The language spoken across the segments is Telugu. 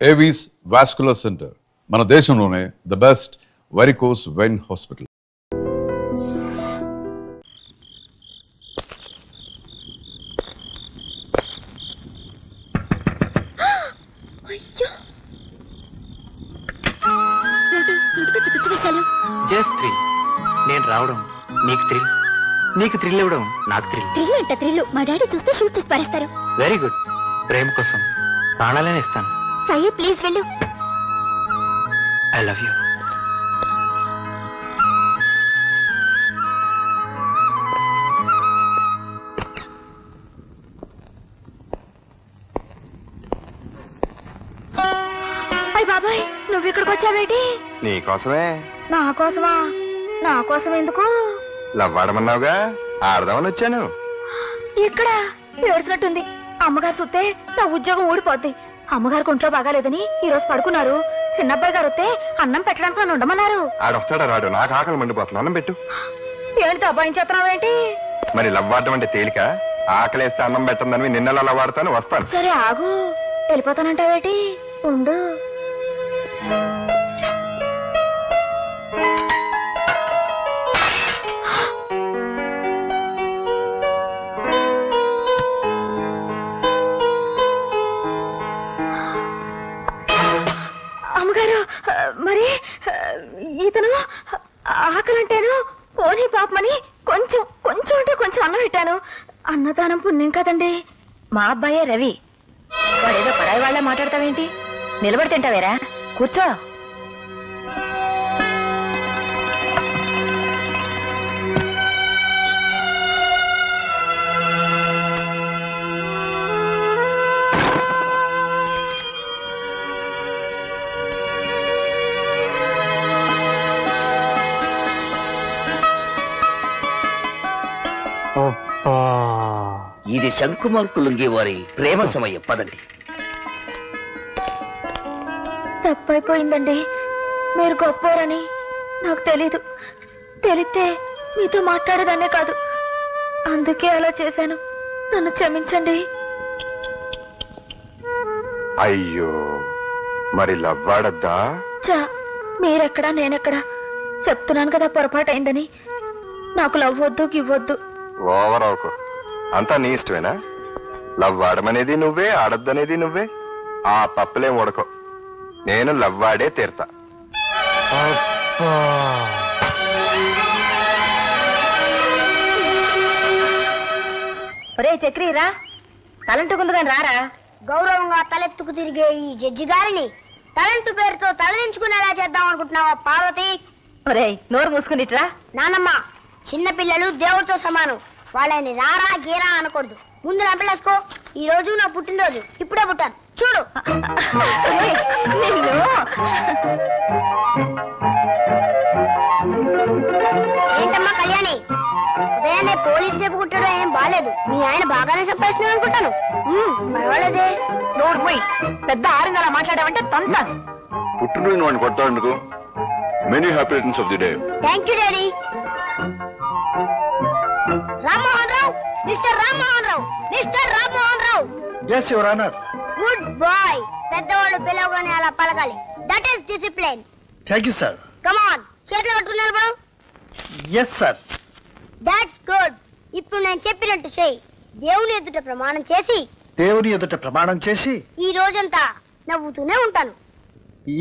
ఏవీస్ వాస్కులర్ సెంటర్ మన దేశంలోనే the best varicose vein hospital. Just thrill. నేను రావడం నీకు థ్రిల్, నీకు థ్రిల్ ఇవ్వడం నాకు థ్రిల్. థ్రిల్ అంట థ్రిల్. మా డాడీ చూస్తే షూట్ చేసి పారేస్తారు. Very good. ప్రేమ కోసం ప్రాణాలనే ఇస్తాను. సాయి ప్లీజ్ వెళ్ళు. I love you. అయ్య బాబాయ్, నువ్వు ఇక్కడికి వచ్చావేటి? నీకోసమే. నా కోసమా? నా కోసం ఎందుకు? లవ్వాడమన్నావుగా, ఆడదామని వచ్చాను. ఇక్కడ ఏడ్చినట్టుంది. అమ్మగారు చూస్తే నా ఉద్యోగం ఊడిపోద్ది. అమ్మగారికి ఒంట్లో బాగాలేదని ఈ రోజు పడుకున్నారు. చిన్నబ్బాయి గారు వస్తే అన్నం పెట్టడానికి నన్ను ఉండమన్నారు. ఆడొస్తాడా రాడు, నాకు ఆకలి మండిపోతుంది, అన్నం పెట్టు. ఏంటి అబ్బాయి చేస్తున్నావేంటి? మరి లవ్వాడడం అంటే తేలిక? ఆకలేస్తే అన్నం పెట్టందని నిన్నలా లవ్వాడతాను, వస్తాను. సరే ఆగు. వెళ్ళిపోతానంటావేటి? ఉండు. అమ్మగారు, మరి ఇతను ఆకలంటేను పోనీ పాపమని కొంచెం కొంచెం అంటే కొంచెం అన్నం పెట్టాను. అన్నదానం పుణ్యం కదండి. మా అబ్బాయే రవి. వాడేదో పరాయి వాళ్ళ మాట్లాడతావేంటి? నిలబడి తింటావేరా? కూర్చో. ఇది శంకుమార్కు లుంగి వారి ప్రేమ సమయం. పదండి. తప్పైపోయిందండి. మీరు గొప్పవారని నాకు తెలీదు. తెలిస్తే మీతో మాట్లాడేదాన్నే కాదు. అందుకే అలా చేశాను. నన్ను క్షమించండి. అయ్యో, మరి లవ్వాడద్దా? చా, మీరెక్కడా నేనెక్కడా? చెప్తున్నాను కదా పొరపాటైందని. నాకు లవ్ వద్దు, గివ్వద్దు. ఓవర్ అవకు. అంతా నీ ఇష్టమేనా? లవ్వాడమనేది నువ్వే, ఆడద్దనేది నువ్వే. ఆ పప్పులేం ఉడకో. నేను లవ్వాడే తీరుతా. ఒరే చక్రి రా, తలంటుకుంది కానీ రారా. గౌరవంగా తలెత్తుకు తిరిగే ఈ జడ్జి గారిని తలంటు పేరుతో తలదించుకునేలా చేద్దాం అనుకుంటున్నావా పార్వతి? ఒరే నోరు మూసుకునిట్రా. నానమ్మ, చిన్నపిల్లలు దేవుడితో సమానం. వాళ్ళని రారా గీరా అనకూడదు. ముందు నా పిల్లసుకో. ఈ రోజు నా పుట్టినరోజు. ఇప్పుడే పుట్టాను చూడు. ఏంటమ్మా కళ్యాణి, ఉదయాన్నే పోలీసు చెప్పుకుంటాడో ఏం బాలేదు. మీ ఆయన బాగానే చెప్పేస్తున్నాడు అనుకుంటాను. పర్వాలేదే. నోరు పోయి పెద్ద ఆరిందలా మాట్లాడావంటే తంతాను. పుట్టినరోజు వాడిని కొట్టాడు. Many happy returns of the day. Thank you daddy. Rammohan Rao, mister Rammohan Rao, mister Rammohan Rao. yes your honor. Good boy. పెద్దవాళ్ళు పిలవగానే అలా పలకాలి. That is discipline. thank you sir. Come on, చేతులు పట్టుకుని నిలబడు. yes sir. That's good. ఇప్పుడు నేను చెప్పినట్టు చెయ్యి. దేవుని ఎదుట ప్రమాణం చేసి, దేవుని ఎదుట ప్రమాణం చేసి ఈ రోజంతా నవ్వుతూనే ఉంటాను.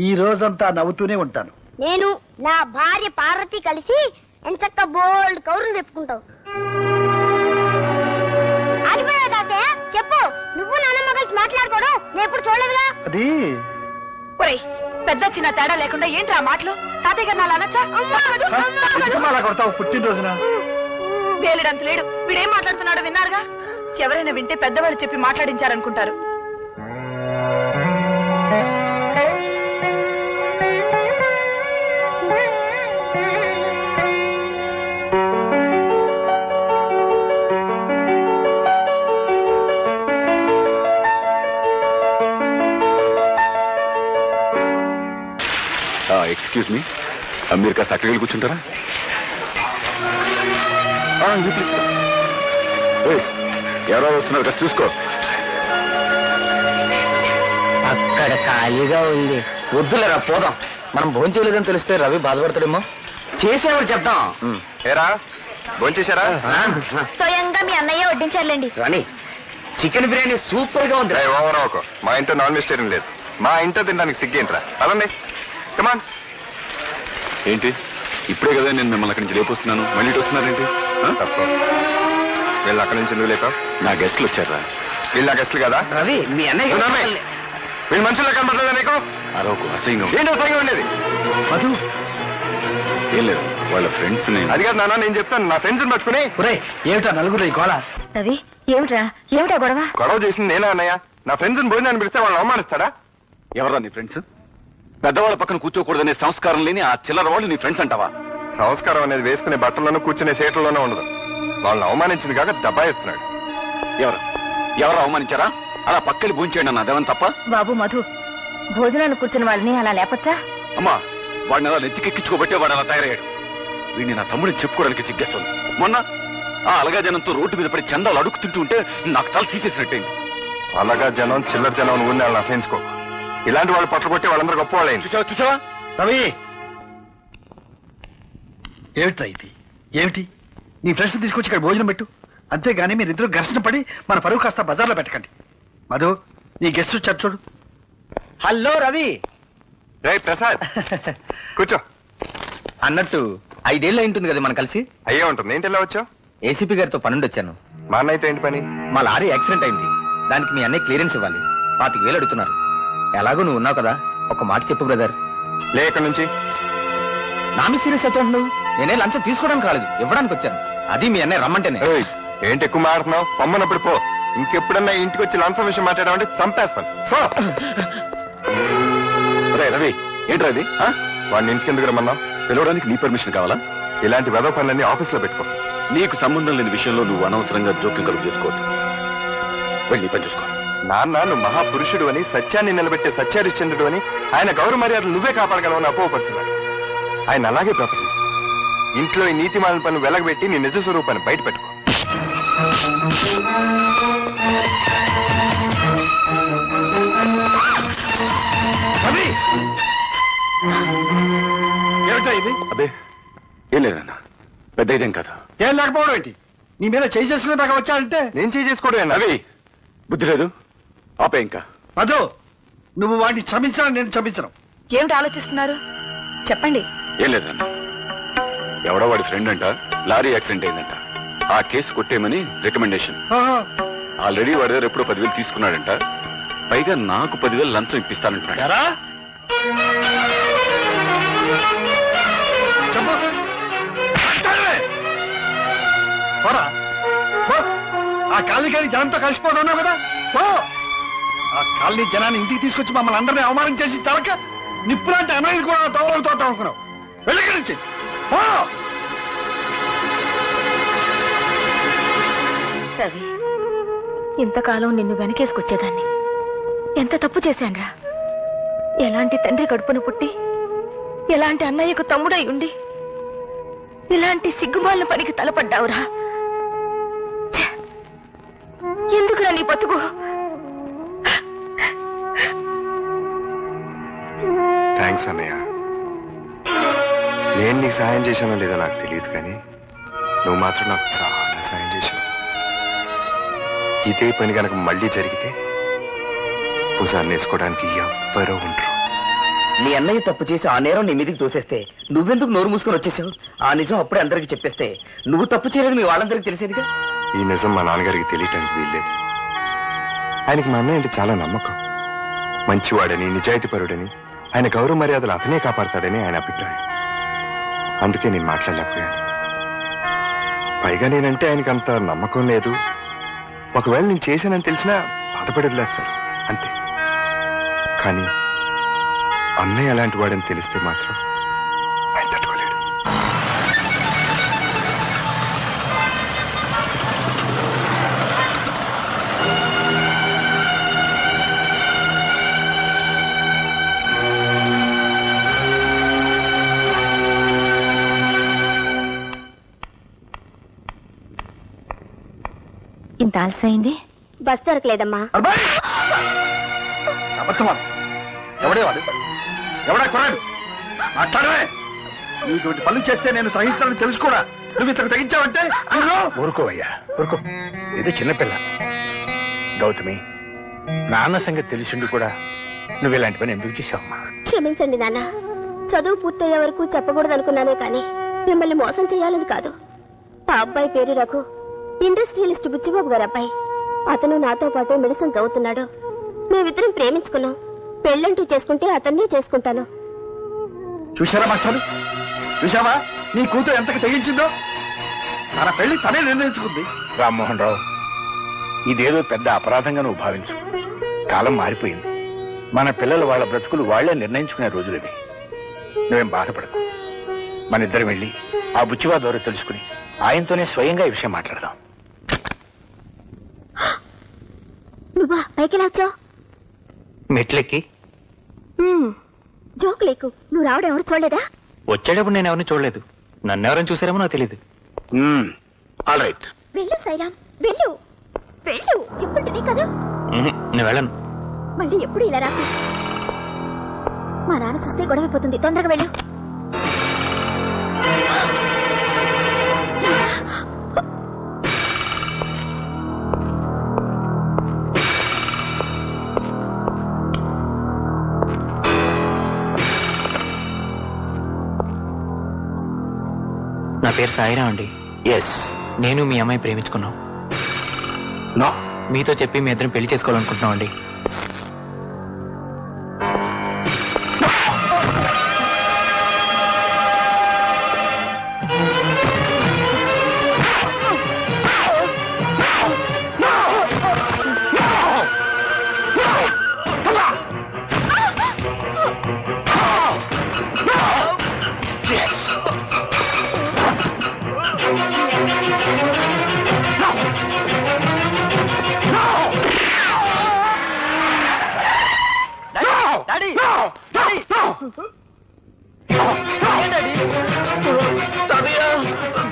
ఈ రోజంతా నవ్వుతూనే ఉంటాను. నేను నా భార్య పార్వతి కలిసి ఎంచక్క బోల్డ్ కౌరులు చెప్పుకుంటావు. ఆగిపోయావు తాతయ్య, చెప్పు. నువ్వు నాన్నమ్మ కలిసి మాట్లాడుకోవడం నేను ఎప్పుడు చూడలేదుగా. అది పెద్ద చిన్న తేడా లేకుండా ఏంట్రా మాటలు? తాతయ్య గారు అలా అనొచ్చా? అలా కొడతావు పుట్టినరోజున. వేలుడంత లేడు. వీడేం మాట్లాడుతున్నాడో విన్నారుగా. ఎవరైనా వింటే పెద్దవాళ్ళు చెప్పి మాట్లాడించారనుకుంటారు. ఎక్స్క్యూజ్ మీ, మీరు కాస్త అక్కడికి వెళ్ళి కూర్చుంటారా? ఎవరో వస్తున్నారు కాస్త చూసుకో. అక్కడ ఖాళీగా ఉంది. వద్దులేరా పోదాం. మనం భోజనం చేయలేదని తెలిస్తే రవి బాధపడతాడేమో. చేసేవాడు చెప్తాం. ఏరా భోంచేశారా? స్వయంగా మీ అన్నయ్య వడ్డించారులేండి. రాణి చికెన్ బిర్యానీ సూపర్ గా ఉంది. ఓవర్ ఒక మా ఇంట్లో నాన్ వెజిటేరియన్ లేదు. మా ఇంట్లో తినడానికి సిగ్గేంట్రా? అలానే కమాన్. ఏంటి ఇప్పుడే కదా నేను మిమ్మల్ని అక్కడి నుంచి లేపొస్తున్నాను, మళ్ళీ ఇటు వస్తున్నారేంటి? తప్ప వీళ్ళు అక్కడి నుంచి నువ్వు లేక నా గెస్ట్లు వచ్చారా? వీళ్ళు నా గెస్ట్లు కదా? రవి మీ అన్నయ్య నువ్వు నమ్మే. వీళ్ళు మనుషుల్లో కనబడలేదా నీకు? అరవకు, అసహ్యంగా ఉంది. ఏంటి అసహ్యంగా ఉండేది? మధు ఏం లేదు, వాళ్ళ ఫ్రెండ్స్ అది కాదు నాన్న, నేను చెప్తాను. నా ఫ్రెండ్స్ పట్టుకుని ఏమిటా నలుగురు ఈ గోళ? రవి ఏమిట్రా ఏమిటా గొడవ? గొడవ చేసింది నేనా అన్నయ్య? నా ఫ్రెండ్స్ భోజనాన్ని పిలిస్తే వాళ్ళు అవమానిస్తాడా? ఎవరా నీ ఫ్రెండ్స్? పెద్దవాళ్ళ పక్కన కూర్చోకూడదనే సంస్కారం లేని ఆ చిల్లర వాళ్ళు నీ ఫ్రెండ్స్ అంటావా? సంస్కారం అనేది వేసుకునే బట్టల్లోనూ కూర్చునే సీట్లలోనూ ఉండదు. వాళ్ళని అవమానించింది కాక దబాయిస్తున్నాడు. ఎవరు అవమానించారా? అలా పక్కకి భూంచేయండి అన్న, అదేమని తప్ప? బాబు మధు, భోజనాన్ని కూర్చున్న వాళ్ళని అలా లేపచ్చా? అమ్మా, వాడిని అలా నెత్తికెక్కించుకోబట్టే వాడు అలా తయారయ్యాడు. వీడిని నా తమ్ముడిని చెప్పుకోవడానికి సిగ్గేస్తుంది. మొన్న ఆ అలగా జనంతో రోడ్డు మీద పడి చందాలు అడుగుతుంటూ ఉంటే నాకు తల తీసేసినట్టయింది. అలాగా జనం చిల్లర జనం ఊరిని వాళ్ళని అసహించుకో. ఇలాంటి వాళ్ళు పట్ల కొట్టి వాళ్ళందరూ గొప్ప వాళ్ళైంది. చూసావా? రవి ఏమిట్రా ఇది? ఏమిటి? నీ ఫ్రెండ్స్ తీసుకొచ్చి ఇక్కడ భోజనం పెట్టు, అంతేగాని మీరిద్దరు ఘర్షణ పడి మన పరువు కాస్త బజార్లో పెట్టకండి. మధు, నీ గెస్ట్ వచ్చారు చూడు. హలో రవి. రే ప్రసాద్ కూర్చో. అన్నట్టు 5 ఏళ్ళు అయింటుంది కదా మనం కలిసి. అయ్యే ఉంటుంది. ఏంటి ఎలా వచ్చావు? ఏసీపీ గారితో పనుండి వచ్చాను. మా అన్నయ్యతో ఏంటి పని? మా లారీ యాక్సిడెంట్ అయింది. దానికి మీ అన్నయ్య క్లియరెన్స్ ఇవ్వాలి. 25,000 అడుగుతున్నారు. ఎలాగో నువ్వు ఉన్నావు కదా, ఒక మాట చెప్పు బ్రదర్. లే ఇక్కడి నుంచి. నా మీ సీరియస్ వచ్చాడు నువ్వు. నేనే లంచం తీసుకోవడానికి రాలేదు, ఇవ్వడానికి వచ్చాను. అది మీ అన్నయ్య రమ్మంటేనే. ఏయ్, ఏంటి ఎక్కువ మాట్లాడుతున్నావు? పొమ్మనప్పుడు పో. ఇంకెప్పుడన్నా ఇంటికి వచ్చి లంచం విషయం మాట్లాడామంటే చంపేస్తాను. పో. రవి ఏంట్రా ఇది? వాడిని ఇంటికి ఎందుకు రమ్మన్నావు? పిలవడానికి నీ పర్మిషన్ కావాలా? ఇలాంటి వెధవ పనులన్నీ ఆఫీస్లో పెట్టుకో. నీకు సంబంధం లేని విషయంలో నువ్వు అనవసరంగా జోక్యం కలుగు చేసుకోవద్దు. వెళ్ళి పని చూసుకో. నాన్న నువ్వు మహాపురుషుడు అని, సత్యాన్ని నిలబెట్టే సత్యహరిశ్చంద్రుడు అని ఆయన గౌరవ మర్యాదలు నువ్వే కాపాడగలవని అపోహపడుతున్నాడు. ఆయన అలాగే బ్రతుకు. ఇంట్లో ఈ నీతిమాలిన పనులు వెలగబెట్టి నీ నిజ స్వరూపాన్ని బయట పెట్టుకో. రవి ఏమిటా ఇది? అదే ఏం లేదన్న, పెద్ద ఇదేం కదా. ఏం లేకపోవడం ఏంటి? నీ మీద చేయి చేసుకునే దాకా వచ్చాడంటే నేను చేసుకోవడం రవి బుద్ధి లేదు, ఆపే ఇంకా. మధు, నువ్వు వాడిని క్షమించడం, నేను క్షమించను. ఏమిటి ఆలోచిస్తున్నారు? చెప్పండి. ఏం లేదన్న, ఎవడో వాడి ఫ్రెండ్ అంట లారీ యాక్సిడెంట్ అయిందంట. ఆ కేసు కొట్టేయమని రికమెండేషన్. ఆహా. ఆల్రెడీ వాడి దగ్గర ఎప్పుడో 10,000 తీసుకున్నాడంట. పైగా నాకు 10,000 లంచం ఇప్పిస్తానంటున్నాడు. ఎరా? చెప్పు. అంటావే? పోరా. పో. ఆ కాలనీకి జనంతో కలిసిపోతున్నావు కదా, పో. ఆ కాలనీ జనాన్ని ఇంటికి తీసుకొచ్చి మమ్మల్ని అందరినీ అవమానం చేసి తలక నిప్పులాంటి అన్నయ్య కూడా తోట అనుకున్నావు. వెళ్ళక్కడి నుంచి పో. రవి, ఇంతకాలం నిన్ను వెనకేసుకొచ్చేదాన్ని. ఎంత తప్పు చేశాన్రా. ఎలాంటి తండ్రి కడుపున పుట్టి, ఎలాంటి అన్నయ్యకు తమ్ముడై ఉండి, ఇలాంటి సిగ్గుమాలిన పనికి తలపడ్డావురా. ఛే! ఎందుకురా నీ బతుకు? థ్యాంక్స్ అన్నయ్య. నేను నీకు సాయం చేశానో లేదో నాకు తెలియదు, కానీ నువ్వు మాత్రం నాకు చాలా సాయం చేశావు. ఇదే పని కనుక మళ్ళీ జరిగితే భుజాన్ని వేసుకోవడానికి ఎవ్వరూ ఉండరు. నీ అన్నయ్య తప్పు చేసి ఆ నేరం నీ మీదకి తోసేస్తే నువ్వెందుకు నోరు మూసుకొని వచ్చేసావు? ఆ నిజం అప్పుడే అందరికి చెప్పేస్తే నువ్వు తప్పు చేయలేని మీ వాళ్ళందరికీ తెలిసేదిగా. ఈ నిజం మా నాన్నగారికి తెలియటానికి వీల్లేదు. ఆయనకి మా అన్నయ్య అంటే చాలా నమ్మకం. మంచివాడని, నిజాయితీపరుడని, ఆయన గౌరవ మర్యాదలు అతనే కాపాడతాడని ఆయన అభిప్రాయం. అందుకే నేను మాట్లాడలేకపోయాను. పైగా నేనంటే ఆయనకి అంత నమ్మకం లేదు. ఒకవేళ నేను చేశానని తెలిసినా బాధపడి వదిలేస్తారు అంతే. కానీ అన్నయ్య అలాంటి వాడని తెలిస్తే మాత్రం ఆయన తట్టుకోలేడు. ఇంత ఆలస్యమైంది. బస్ దొరకలేదమ్మా. అబద్ధమా? ఎవడే వాడు? ఎవడా కొరాడు? మాట్లాడవే. ఇటువంటి పనులు చేస్తే నేను సహించాలని తెలుసు కూడా నువ్వు ఇంతకు తెగించావంటే ఊరుకోవయ్యా, ఊరుకో. ఇది చిన్నపిల్ల. గౌతమి, నాన్న సంగతి తెలిసిండు కూడా నువ్వు ఇలాంటి పని ఎందుకు చేశావమ్మా? క్షమించండి నాన్న. చదువు పూర్తయ్యే వరకు చెప్పకూడదనుకున్నానే కానీ మిమ్మల్ని మోసం చేయాలని కాదు. ఆ అబ్బాయి పేరు రఘు, ఇండస్ట్రియలిస్ట్ బుచ్చిబాబు గారు అబ్బాయి. అతను నాతో పాటు మెడిసిన్ చదువుతున్నాడు. మేమిద్దరం ప్రేమించుకున్నాం. పెళ్ళంటూ చేసుకుంటే అతన్నే చేసుకుంటాను. చూశారా మాస్టారు? చూశావా నీ కూతురు ఎంతకు తెగించిందో? తన పెళ్లి తనే నిర్ణయించుకుంది. రామ్మోహన్ రావు, ఇదేదో పెద్ద అపరాధంగా నువ్వు భావించు. కాలం మారిపోయింది. మన పిల్లలు వాళ్ళ బ్రతుకులు వాళ్లే నిర్ణయించుకునే రోజులు ఇవి. నువ్వేం బాధపడకు. మన ఇద్దరం వెళ్ళి ఆ బుచ్చివా ద్వారా తెలుసుకుని ఆయనతోనే స్వయంగా ఈ విషయం మాట్లాడదాం. నువ్వా పైకి వచ్చావు? మెట్లెక్కి జోక్ లేకు. నువ్వు రావడం ఎవరు చూడలేదా? వచ్చేటప్పుడు నేను ఎవరిని చూడలేదు. నన్నెవరైనా చూసారేమో నాకు తెలియదు. All right. వెళ్ళు సైరామ్, వెళ్ళు వెళ్ళు. చెప్తుంటే కదా. నేను వెళ్ళను. మళ్ళీ ఎప్పుడు ఇలా రా. మా నాన్న చూస్తే గొడవైపోతుంది. తొందరగా వెళ్ళు. నా పేరు సాయిరా అండి. ఎస్. నేను మీ అమ్మాయి ప్రేమించుకున్నాం. నో. మీతో చెప్పి మీ ఇద్దరం పెళ్లి చేసుకోవాలనుకుంటున్నాం అండి.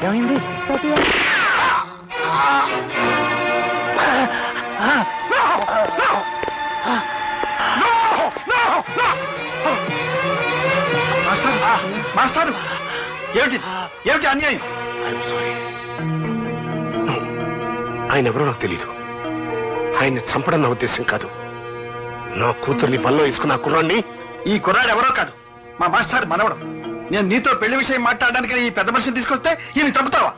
ఏమైంది? మాస్టర్, ఏమిటి ఏమిటి అన్యాయం? ఆయన ఎవరో నాకు తెలీదు. ఆయన్ని చంపడం నా ఉద్దేశం కాదు. నా కూతుర్ని పనిలో వేసుకున్న కుర్రాన్ని. ఈ కుర్రాడు ఎవరో కాదు, మా మాస్టర్ మనవడం. నేను నీతో పెళ్లి విషయం మాట్లాడడానికి ఈ పెద్ద మనిషిని తీసుకొస్తే ఈయన చంపుతావా?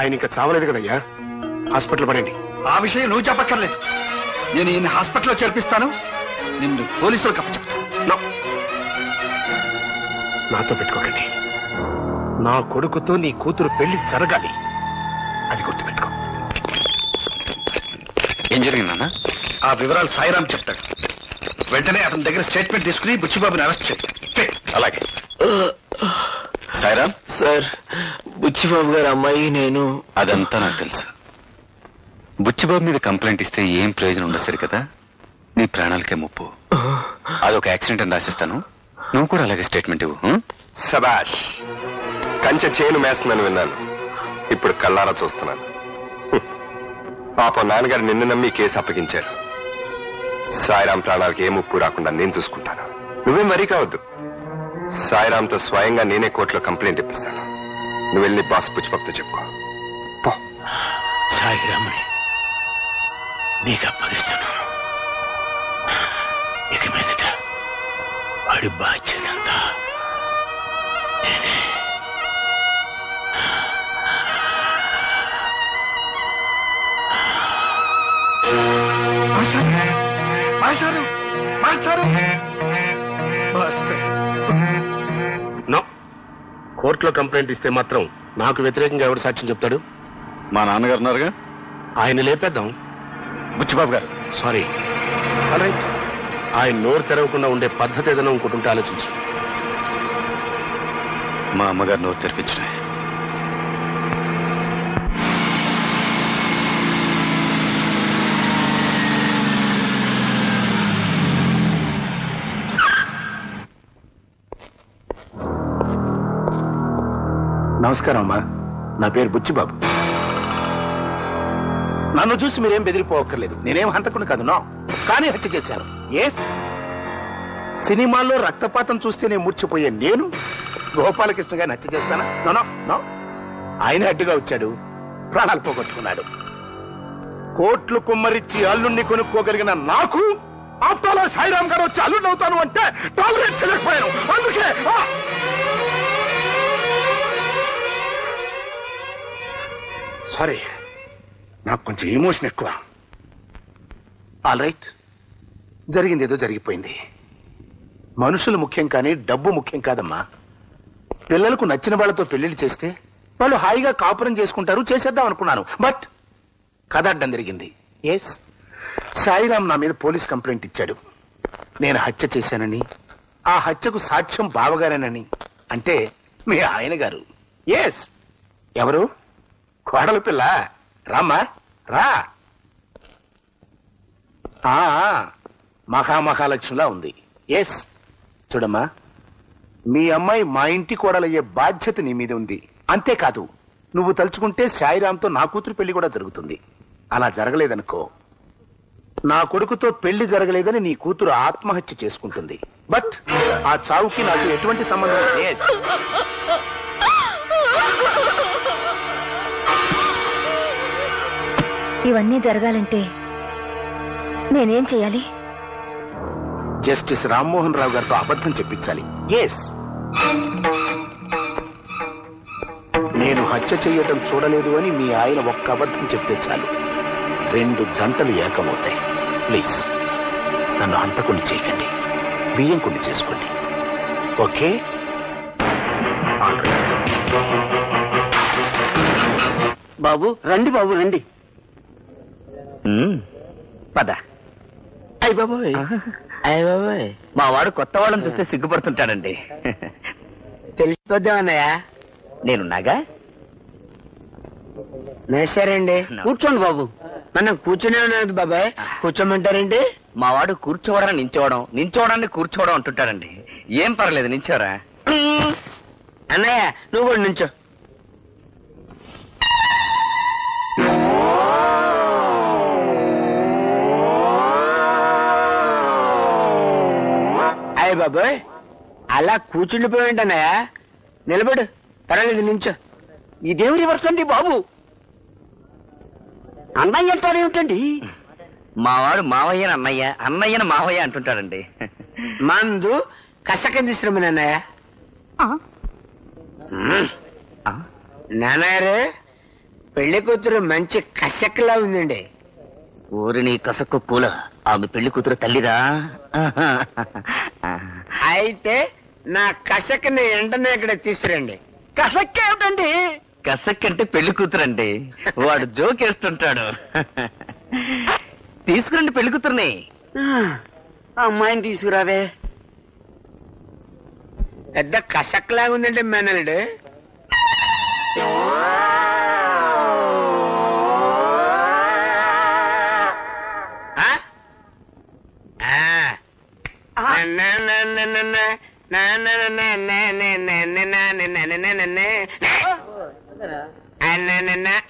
ఆయన ఇంకా చావలేదు కదయ్యా. హాస్పిటల్ పడండి. ఆ విషయం నువ్వు చెప్పక్కర్లేదు. నేను ఈయన హాస్పిటల్లో చేర్పిస్తాను. నిన్ను పోలీసులకు అప్పచెప్తాను. నాతో పెట్టుకోకండి. నా కొడుకుతో నీ కూతురు పెళ్లి జరగాలి. అది గుర్తుపెట్టుకో. ఏం జరిగిందన్నా? ఆ వివరాలు సాయిరాం చెప్తాడు. వెంటనే అతని దగ్గర స్టేట్మెంట్ తీసుకుని బుచ్చిబాబుని అరెస్ట్ చేయి. అలాగే. సాయిరామ్ సార్, బుచ్చిబాబు గారు అమ్మాయి నేను. అదంతా నాకు తెలుసు. బుచ్చిబాబు మీద కంప్లైంట్ ఇస్తే ఏం ప్రయోజనం ఉండదు సరి కదా. నీ ప్రాణాలకే ముప్పు. అదొక యాక్సిడెంట్ అని రాసిస్తాను. నువ్వు కూడా అలాగే స్టేట్మెంట్ ఇవ్వు. శబాష్. కంచె చేను మేస్తుందని విన్నాను. ఇప్పుడు కళ్ళారా చూస్తున్నాను. పాపం నాన్నగారు నిన్ను నమ్మి కేసు అప్పగించారు. సాయిరాం ప్రాణాలకు ఏ ముప్పు రాకుండా నేను చూసుకుంటాను. నువ్వేం వరీ కావద్దు. సాయిరాంతో స్వయంగా నేనే కోర్టులో కంప్లైంట్ ఇప్పిస్తాను. నువ్వు వెళ్ళి బాస్ పుచ్చిబాబుతో చెప్పుకో. సాయిరామని నీకు అప్పగిస్తున్నాను. ఇక మీదట వాడి బాధ్యత అంతా నేనే. నో. కోర్టులో కంప్లైంట్ ఇస్తే మాత్రం నాకు వ్యతిరేకంగా ఎవరు సాక్ష్యం చెప్తాడు? మా నాన్నగారు ఉన్నారుగా. ఆయన లేపేద్దాం. బుచ్చిబాబు గారు. సారీ. రైట్. ఆయన నోరు తెరవకుండా ఉండే పద్ధతి ఏదైనా ఇంకోటి ఉంటే ఆలోచించు. మా అమ్మగారు నోరు తెరిపించిన. నమస్కారం అమ్మా. నా పేరు బుచ్చిబాబు. నన్ను చూసి మీరేం బెదిరిపోవక్కర్లేదు. నేనేం హంతకుని కాదు. నో. కానీ హత్య చేశాను. ఎస్, సినిమాల్లో రక్తపాతం చూస్తేనే మూర్చిపోయే నేను గోపాలకృష్ణ గారిని హత్య చేస్తానా? No no. ఆయన అడ్డుగా వచ్చాడు, ప్రాణాలు పోగొట్టుకున్నాడు. కోట్లు కుమ్మరిచ్చి అల్లుణ్ణి కొనుక్కోగలిగిన నాకు ఆప్తాలో సాయిరామ్ గారు వచ్చి అల్లుడు అవుతాను అంటే టాలరేట్ చేయలేకపోయాను. అందుకే సారీ, నాకు కొంచెం ఎమోషన్ ఎక్కువ. ఆల్ రైట్, జరిగింది ఏదో జరిగిపోయింది. మనుషులు ముఖ్యం కానీ డబ్బు ముఖ్యం కాదమ్మా. పిల్లలకు నచ్చిన వాళ్ళతో పెళ్లిళ్ళు చేస్తే వాళ్ళు హాయిగా కాపురం చేసుకుంటారు, చేసేద్దాం అనుకున్నాను. బట్ కథ అడ్డం జరిగింది. ఎస్, సాయిరామ్ నా మీద పోలీస్ కంప్లైంట్ ఇచ్చాడు. నేను హత్య చేశానని, ఆ హత్యకు సాక్ష్యం బావగారేనని. అంటే మీ ఆయన గారు. ఎస్, ఎవరు? కోడల పిల్ల. రామ్మా రా. మహామహాలక్ష్మిలా ఉంది. ఎస్, చూడమ్మా, మీ అమ్మాయి మా ఇంటి కోడలయ్యే బాధ్యత నీ మీద ఉంది. అంతేకాదు, నువ్వు తలుచుకుంటే సాయిరామ్తో నా కూతురు పెళ్లి కూడా జరుగుతుంది. అలా జరగలేదనుకో, నా కొడుకుతో పెళ్లి జరగలేదని నీ కూతురు ఆత్మహత్య చేసుకుంటుంది. బట్ ఆ చావుకి నాకు ఎటువంటి సంబంధం లేదు. ఇవన్నీ జరగాలంటే నేనేం చేయాలి? జస్టిస్ రామ్మోహన్ రావు గారితో అబద్ధం చెప్పించాలి. ఎస్, నేను హత్య చేయటం చూడలేదు అని మీ ఆయన ఒక్క అబద్ధం చెప్తే చాలు, 2 జంటలు ఏకమవుతాయి. ప్లీజ్ నన్ను హంతకుని చేయకండి, బియ్యం కుండి చేసుకోండి. ఓకే? బాబు రండి, బాబు రండి. పద. అయ్య బాబోయ్, అయ్య బాబోయ్, మా వాడు కొత్త వాళ్ళని చూస్తే సిగ్గుపడుతుంటాడండి. తెలిసిపోద్దామన్నయ్య, నేనున్నాగా. నేసారండి, కూర్చోండి బాబు. మనం కూర్చునే ఉన్నది బాబాయ్, కూర్చోమంటారండి? మా వాడు కూర్చోవడం నించోవడం, నించోవడాన్ని కూర్చోవడం అంటుంటాడండి. ఏం పర్లేదు, నించోరా. అన్నయ్య నువ్వు కూడా నించో. అయ్య బాబాయ్, అలా కూర్చుండిపోయింటన్నయ్య, నిలబడు, పర్వాలేదు, నించో. ఇదేమి రివర్స్ అండి బాబు? అన్నయ్య అంటాడేమిటండి? మావాడు మావయ్యని అన్నయ్య, అన్నయ్యని మావయ్య అంటుంటాడండి. మందు కసకం తీసుకురమ్మని అన్నయ్య. నాన్నగారు, పెళ్లి కూతురు మంచి కసక్లా ఉందండి. ఊరిని కసక్కు పూల, ఆమె పెళ్లి కూతురు తల్లిరా. అయితే నా కసక్ని వెంటనే ఇక్కడ తీసుకురండి. కసక్ ఏమిటండి? కసక్ అంటే పెళ్లి కూతురండి, వాడు జోకేస్తుంటాడు. తీసుకురండి పెళ్లి కూతుర్ని. అమ్మాయిని తీసుకురావే. పెద్ద కసక్ లాగా ఉందండి మేనల్డు.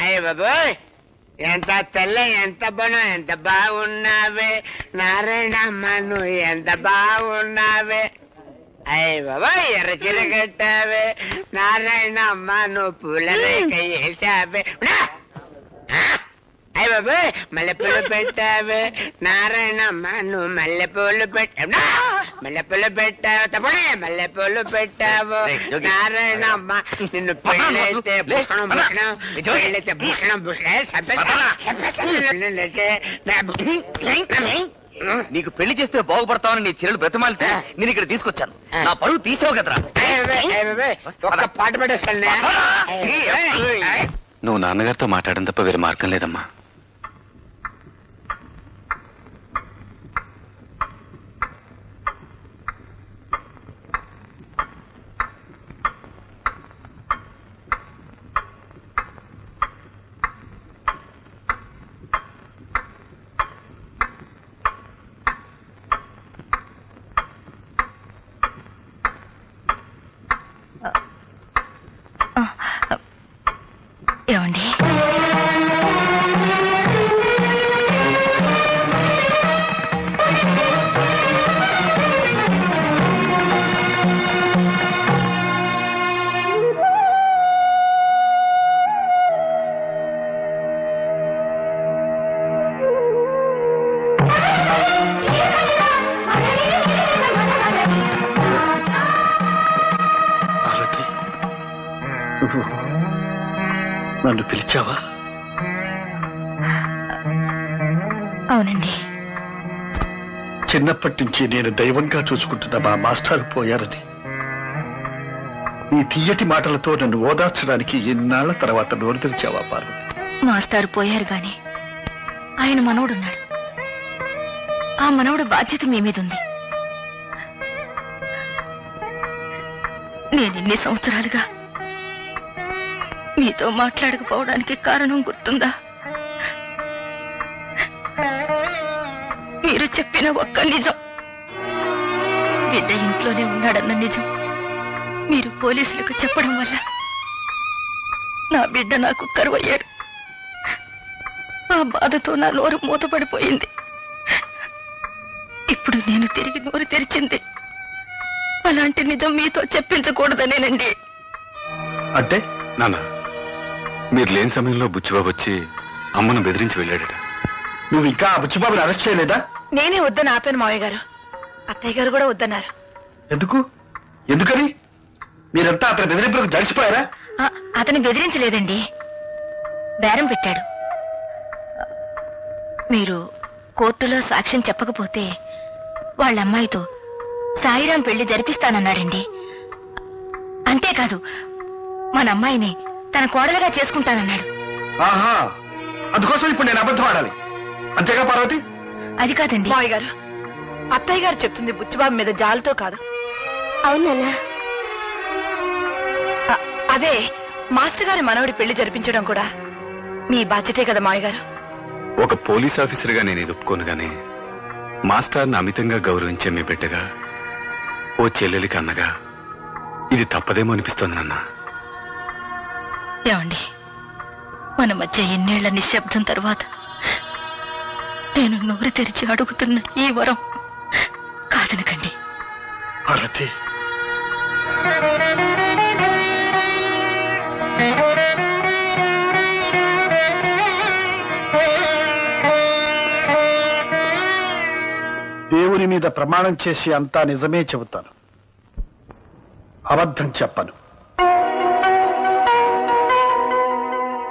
అయ్య బాబోయ్, ఎంత తెల్ల, ఎంత బలం, ఎంత బాగున్నావే నారాయణమ్మ, నువ్వు ఎంత బాగున్నావే. అయ్య బాబోయ్, ఎర్ర చీర కట్టావే నారాయణమ్మ, నువ్వు పూల రేఖ వేసావే. అయ్య బాబోయ్, మల్లెపూలు పెట్టావే నారాయణమ్మ, నువ్వు మల్లెపూలు పెట్టావు, మల్లెపూలు పెట్టావు, తప్పనే మల్లెపూలు పెట్టావు నారాయణమ్మ. నిన్ను పెళ్ళైతే భూషణం భూషణం, పెళ్ళైతే భూషణం భూషణం. నీకు పెళ్లి చేస్తే బాగుపడతావని నీ చెల్లెలు బ్రతమాలితే నేను ఇక్కడ తీసుకొచ్చాను. నా పరువు తీసావు కదరా. ఒక పాట పెట్టేస్తాను. నువ్వు నాన్నగారితో మాట్లాడడం తప్ప వేరే మార్గం లేదమ్మా. ఏమండి? నువ్వు నన్ను పిలిచావా? అవునండి. చిన్నప్పటి నుంచి నేను దైవంగా చూసుకుంటున్న మా మాస్టర్ పోయారని నీ తీయటి మాటలతో నన్ను ఓదార్చడానికి ఎన్నాళ్ల తర్వాత నోరు తెరిచావా పార్వతి? మాస్టారు పోయారు గాని ఆయన మనవడున్నాడు. ఆ మనవడు బాధ్యత మీ మీద ఉంది. నేనిన్ని సంవత్సరాలుగా మీతో మాట్లాడకపోవడానికి కారణం గుర్తుందా? మీరు చెప్పిన ఒక్క నిజం, బిడ్డ ఇంట్లోనే ఉన్నాడన్న నిజం మీరు పోలీసులకు చెప్పడం వల్ల నా బిడ్డ నాకు కరువయ్యాడు. ఆ బాధతో నా నోరు మూతపడిపోయింది. ఇప్పుడు నేను తిరిగి నోరు తెరిచింది అలాంటి నిజం మీతో చెప్పించకూడదనేనండి. అంటే నాన్న, మీరు లేని సమయంలో బుచ్చిబాబు వచ్చి అమ్మను బెదిరించి వెళ్ళాడట. నువ్వు ఇంకా ఆ బుచ్చిబాబుని అరెస్ట్ చేయలేదా? నేనే వద్దని ఆపాను మావయ్య గారు. అత్తయ్య గారు కూడా వద్దన్నారు. ఎందుకని? మీరంతా అతని బెదిరింపులకు జడిసిపోయారా? అతను బెదిరించలేదండి, బేరం పెట్టాడు. మీరు కోర్టులో సాక్ష్యం చెప్పకపోతే వాళ్ళ అమ్మాయితో సాయిరాం పెళ్లి జరిపిస్తానన్నాడండి. అంతేకాదు, మన అమ్మాయిని తన కోడలుగా చేసుకుంటానన్నాడు. ఆహా, అందుకోసం ఇప్పుడు నేను అబద్ధం ఆడాలి అంతేగా పార్వతి? అది కాదండి మావయ్య గారు, అత్తయ్య గారు చెప్తుంది బుచ్చిబాబు మీద జాలితో కాదు. అవునన్నా, అదే మాస్టర్ గారి మనవడి పెళ్లి జరిపించడం కూడా మీ బాధ్యతే కదా మావయ్య గారు. ఒక పోలీస్ ఆఫీసర్గా నేను ఇది ఒప్పుకోను గానీ, మాస్టర్ని అమితంగా గౌరవించే మీ బిడ్డగా, ఓ చెల్లెలికి అన్నగా ఇది తప్పదేమో అనిపిస్తోంది నాన్న. ఏమండి, మన మధ్య ఎన్నేళ్ల నిశ్శబ్దం తర్వాత నేను నోరు తెరిచి అడుగుతున్న ఈ వరం కాదనకండి. పార్వతి, దేవుని మీద ప్రమాణం చేసి అంతా నిజమే చెబుతాను, అబద్ధం చెప్పను.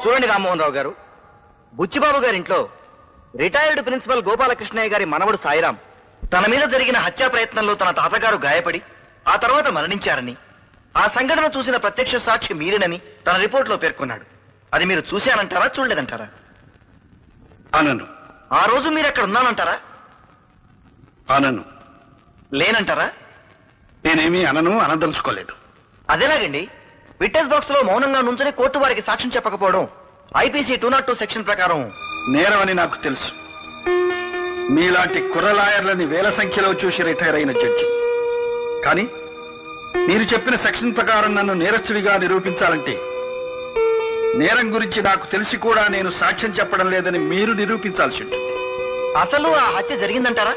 చూడండి రామ్మోహన్ రావు గారు, బుచ్చిబాబు గారింట్లో రిటైర్డ్ ప్రిన్సిపల్ గోపాలకృష్ణయ్య గారి మనవడు సాయిరాం తన మీద జరిగిన హత్యా ప్రయత్నంలో తన తాతగారు గాయపడి ఆ తర్వాత మరణించారని, ఆ సంఘటన చూసిన ప్రత్యక్ష సాక్షి మీరేనని తన రిపోర్ట్లో పేర్కొన్నాడు. అది మీరు చూశానంటారా, చూడలేదంటారా? అనను. ఆ రోజు మీరు అక్కడ ఉన్నానంటారా? అనను. లేనంటారా? నేనేమీ అనదలుచుకోలేదు. అదేలాగండి, విట్నెస్ బాక్స్ లో మౌనంగా నుంచుని కోర్టు వారికి సాక్ష్యం చెప్పకపోవడం ఐపీసీ 202 సెక్షన్ ప్రకారం నేరమని నాకు తెలుసు. మీలాంటి కుర్రలాయర్లని వేల సంఖ్యలో చూసి రిటైర్ అయిన జడ్జి. కానీ మీరు చెప్పిన సెక్షన్ ప్రకారం నన్ను నేరస్తుడిగా నిరూపించాలంటే నేరం గురించి నాకు తెలిసి కూడా నేను సాక్ష్యం చెప్పడం లేదని మీరు నిరూపించాల్సి ఉంటుంది. అసలు ఆ హత్య జరిగిందంటారా?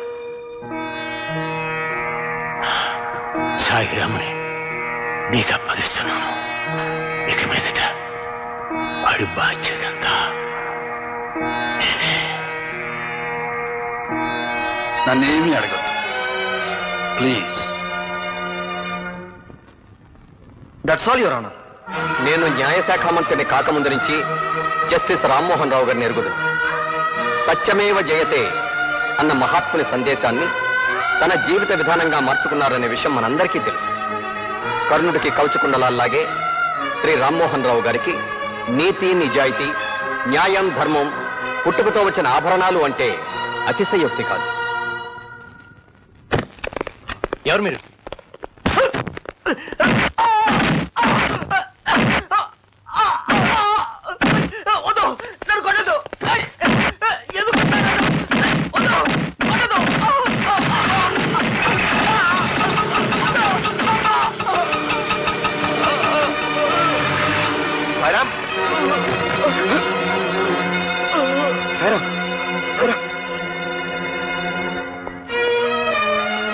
సాయిరాముని నీకు అప్పగిస్తున్నాను. ఇక మీదట వాడి బాధ్యతంతా నేనే. నన్నేమీ అడగద్దు please. That's all your honour. నేను న్యాయశాఖ మంత్రిని కాకముందు నుంచి జస్టిస్ రామ్మోహన్ రావు గారిని ఎరుగుదును. సత్యమేవ జయతే అన్న మహాత్ముని సందేశాన్ని తన జీవిత విధానంగా మార్చుకున్నారనే విషయం మనందరికీ తెలుసు. కర్ణుడికి కవచకుండలాగే శ్రీ రామ్మోహన్ రావు గారికి నీతి, నిజాయితీ, న్యాయం, ధర్మం పుట్టుకతో వచ్చిన ఆభరణాలు అంటే అతిశయోక్తి కాదు. ఎవరు మీరు?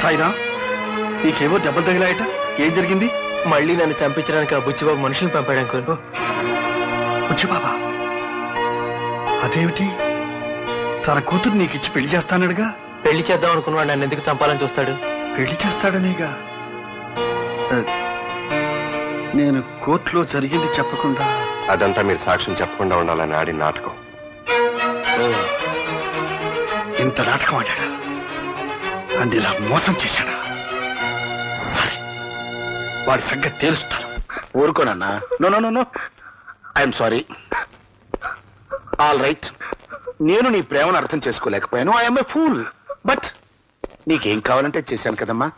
సాయిరా, నీకేవో దెబ్బలు తగిలాయట, ఏం జరిగింది? మళ్ళీ నన్ను చంపించడానికి ఆ బుచ్చిబాబు మనుషులు పంపాడు అంకుల్. బుచ్చిబాబా? అదేమిటి, తన కూతురు నీకిచ్చి పెళ్లి చేస్తానడుగా? పెళ్లి చేద్దాం అనుకున్నాడు, నన్ను ఎందుకు చంపాలని చూస్తాడు? పెళ్లి చేస్తాడనేగా. నేను కోర్టులో జరిగింది చెప్పకుండా అదంతా మీరు సాక్ష్యం చెప్పకుండా ఉండాలని ఆడిన నాటకం. ఇంత నాటకం ఆడాడా? నన్ను ఇలా మోసం చేశాడా? సరే, వాడి సంగతి తేలుస్తాను. ఊరుకోనన్నా. No no no no, I'm sorry. All right, నేను నీ ప్రేమను అర్థం చేసుకోలేకపోయాను. I'm a fool. బట్ నీకేం కావాలంటే చేశాను కదమ్మా.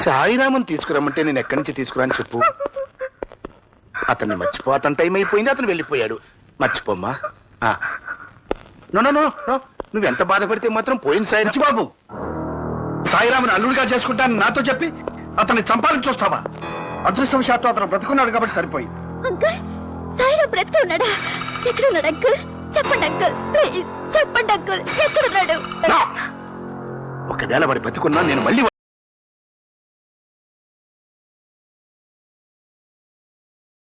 సాయిరామన్ తీసుకురమ్మంటే నేను ఎక్కడి నుంచి తీసుకురాని చెప్పు. అతన్ని మర్చిపో. అతని టైం అయిపోయింది, అతను వెళ్ళిపోయాడు. మర్చిపోమ్మా. నో నో నో నో, నువ్వెంత బాధపడితే మాత్రం పోయింది సాయి బాబు. సాయిరామని అల్లుడిగా చేసుకుంటానని నాతో చెప్పి అతన్ని చంపాలని చూస్తావా? అదృష్టవశాత్తు అతను బ్రతుకున్నాడు కాబట్టి సరిపోయింది. అంకుల్, సాయిరా బ్రతికి ఉన్నాడా? ఎక్కడున్నాడు అంకుల్? చెప్పండి అంకుల్, ప్లీజ్ చెప్పండి అంకుల్, ఎక్కడున్నాడు? ఒకవేళ వాడి బతుకున్నా నేను మళ్ళీ